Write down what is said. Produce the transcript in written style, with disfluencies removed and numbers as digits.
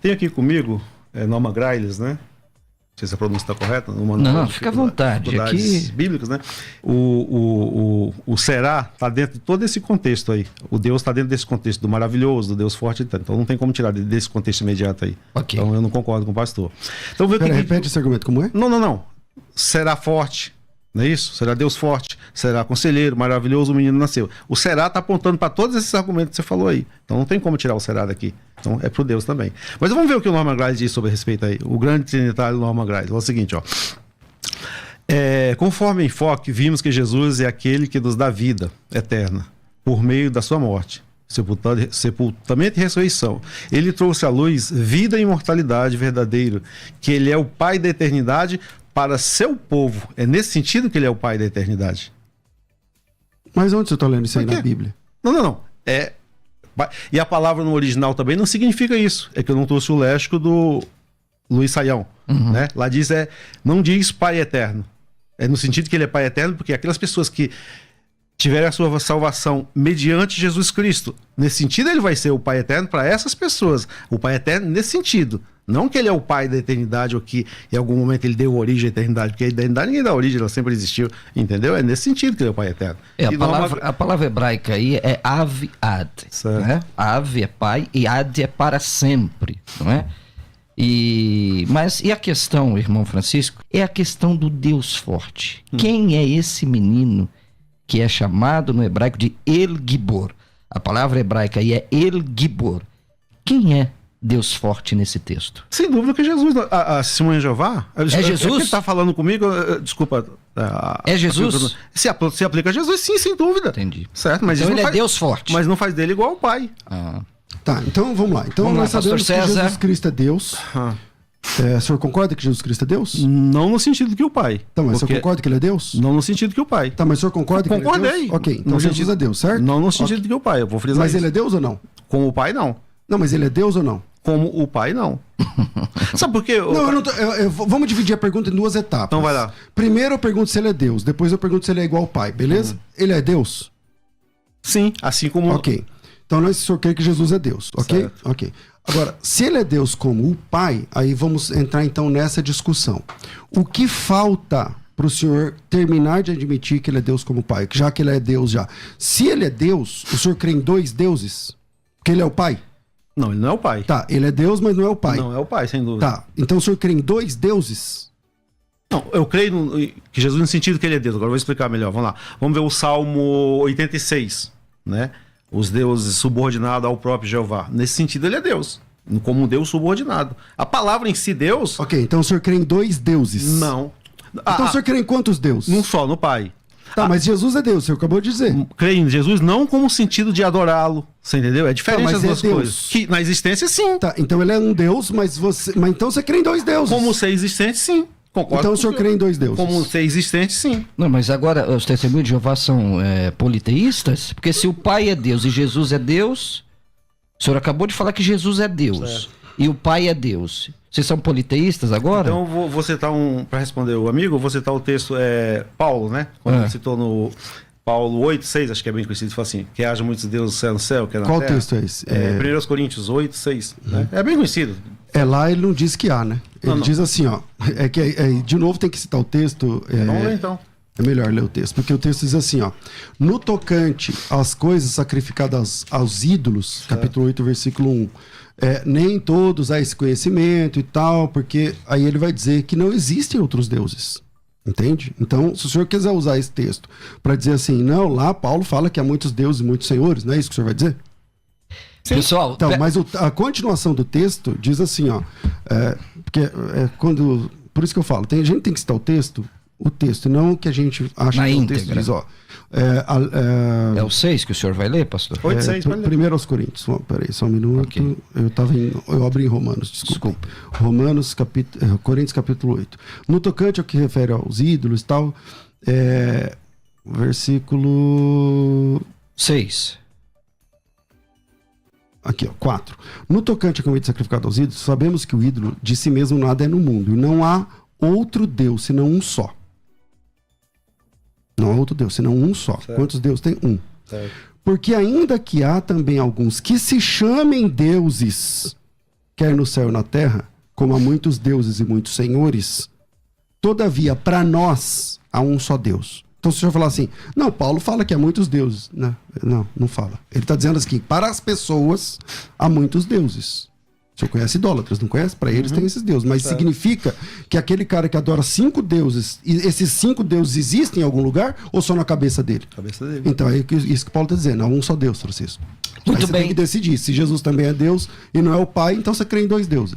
Tem aqui comigo Norma Grailes, né? Não sei se a pronúncia está correta. Não, fica à vontade. Aqui... bíblicas, né? O será está dentro de todo esse contexto aí. O Deus está dentro desse contexto do maravilhoso, do Deus forte. Então não tem como tirar desse contexto imediato aí. Okay. Então eu não concordo com o pastor. Então, repete esse argumento, como é? Não. Será forte. Não é isso? Será Deus forte, será conselheiro, maravilhoso, o menino nasceu. O será está apontando para todos esses argumentos que você falou aí. Então não tem como tirar o será daqui. Então é para o Deus também. Mas vamos ver o que o Norman Grailes diz sobre a respeito aí. O grande trinitário Norman Grailes. É o seguinte, ó. Conforme o enfoque, vimos que Jesus é aquele que nos dá vida eterna por meio da sua morte, sepultamento e ressurreição. Ele trouxe à luz vida e imortalidade verdadeiro, que ele é o Pai da eternidade para seu povo. É nesse sentido que ele é o Pai da eternidade. Mas onde você está lendo isso aí na Bíblia? Não. E a palavra no original também não significa isso. É que eu não trouxe o léxico do Luiz Saião. Né? Lá diz, não diz Pai eterno. É no sentido que ele é Pai eterno, porque aquelas pessoas que tiverem a sua salvação mediante Jesus Cristo, nesse sentido ele vai ser o Pai eterno para essas pessoas. O Pai eterno nesse sentido. Não que ele é o Pai da eternidade ou que em algum momento ele deu origem à eternidade, porque a eternidade ninguém dá origem, ela sempre existiu, entendeu? É nesse sentido que ele é o Pai eterno. A palavra hebraica aí é av-ad, né? Av é pai e ad é para sempre, não é? E a questão, irmão Francisco, é a questão do Deus forte. Quem é esse menino que é chamado no hebraico de El Gibor? A palavra hebraica aí é El Gibor. Quem é Deus forte nesse texto? Sem dúvida que é Jesus. A Testemunha de Jeová. É Jesus? Ele está falando comigo, desculpa. É Jesus? Se aplica a Jesus, sim, sem dúvida. Entendi. Certo, mas então ele é Deus forte. Mas não faz dele igual ao Pai. Tá, então vamos lá. Então nós sabemos que Jesus Cristo é Deus. O senhor concorda que Jesus Cristo é Deus? Não no sentido que o Pai. Tá, mas o senhor concorda que ele é Deus? Não no sentido que o Pai. Tá, mas o senhor concorda que ele é Deus? Concordei. Ok, então Jesus é Deus, certo? Não no sentido que o Pai, eu vou frisar Mas isso. ele é Deus ou não? Como o Pai, não. Não, mas ele é Deus ou não? Como o Pai, não. Sabe por quê? Vamos dividir a pergunta em duas etapas. Então vai lá. Primeiro eu pergunto se ele é Deus, depois eu pergunto se ele é igual ao Pai, beleza? Ele é Deus? Sim, assim como... Ok. Então nós só quer que Jesus é Deus, ok? Certo. Ok. Agora, se ele é Deus como o Pai, aí vamos entrar então nessa discussão. O que falta para o senhor terminar de admitir que ele é Deus como Pai, já que ele é Deus já? Se ele é Deus, o senhor crê em dois deuses? Que ele é o Pai? Não, ele não é o Pai. Tá, ele é Deus, mas não é o Pai. Não é o Pai, sem dúvida. Tá, então o senhor crê em dois deuses? Não, eu creio que Jesus no sentido que ele é Deus. Agora eu vou explicar melhor, vamos lá. Vamos ver o Salmo 86, né? Os deuses subordinados ao próprio Jeová. Nesse sentido ele é Deus, como um Deus subordinado. A palavra em si, Deus... Ok, então o senhor crê em dois deuses? Não. Então o senhor crê em quantos deuses? Num só, no Pai. Tá, mas Jesus é Deus, o senhor acabou de dizer. Creio em Jesus não como sentido de adorá-lo, você entendeu? É diferente as duas coisas. Que na existência, sim. Tá, então ele é um Deus, mas então você crê em dois deuses. Como ser existente, sim. Concordo. Então o senhor crê em dois deuses. Como ser existente, sim. Não, mas agora os testemunhos de Jeová são politeístas? Porque se o Pai é Deus e Jesus é Deus, o senhor acabou de falar que Jesus é Deus e o Pai é Deus. Vocês são politeístas agora? Então vou citar para responder o amigo, eu vou citar o texto Paulo, né? Quando ele citou no Paulo 8:6, acho que é bem conhecido, fala assim, que haja muitos deuses no céu, que é na Qual terra. Texto é esse? 1 Coríntios 8:6, né? É bem conhecido. Lá ele não diz que há, né? Ele diz assim, ó, de novo tem que citar o texto. Vamos ler então. É melhor ler o texto, porque o texto diz assim, ó, no tocante às coisas sacrificadas aos ídolos, capítulo 8, versículo 1, nem todos há esse conhecimento e tal, porque aí ele vai dizer que não existem outros deuses, entende? Então, se o senhor quiser usar esse texto para dizer assim, não, lá Paulo fala que há muitos deuses e muitos senhores, não é isso que o senhor vai dizer? Sim. Pessoal, então, mas a continuação do texto diz assim, ó, por isso que eu falo, a gente tem que citar o texto, e não o que a gente acha que o texto diz, ó. É o 6 que o senhor vai ler, pastor? 8:6, primeiro aos Coríntios. Peraí, só um minuto. Okay. Eu abri em Romanos, desculpa. Romanos, Coríntios capítulo 8. No tocante ao que refere aos ídolos e tal, versículo 6. Aqui, ó, 4. No tocante ao convite sacrificado aos ídolos, sabemos que o ídolo de si mesmo nada é no mundo, e não há outro Deus, senão um só. Não há outro Deus, senão um só. Certo. Quantos deuses tem? Um. Certo. Porque ainda que há também alguns que se chamem deuses, quer no céu e na terra, como há muitos deuses e muitos senhores, todavia, para nós, há um só Deus. Então, se o senhor falar assim, não, Paulo fala que há muitos deuses. Não fala. Ele está dizendo assim, para as pessoas, há muitos deuses. O senhor conhece idólatras, não conhece? Para eles tem esses deuses. Mas significa que aquele cara que adora 5 deuses, e esses 5 deuses existem em algum lugar ou só na cabeça dele? Cabeça dele. Então é isso que Paulo está dizendo. Há um só Deus, Francisco. Muito Aí você bem. tem que decidir. Se Jesus também é Deus e não é o Pai, então você crê em 2 deuses.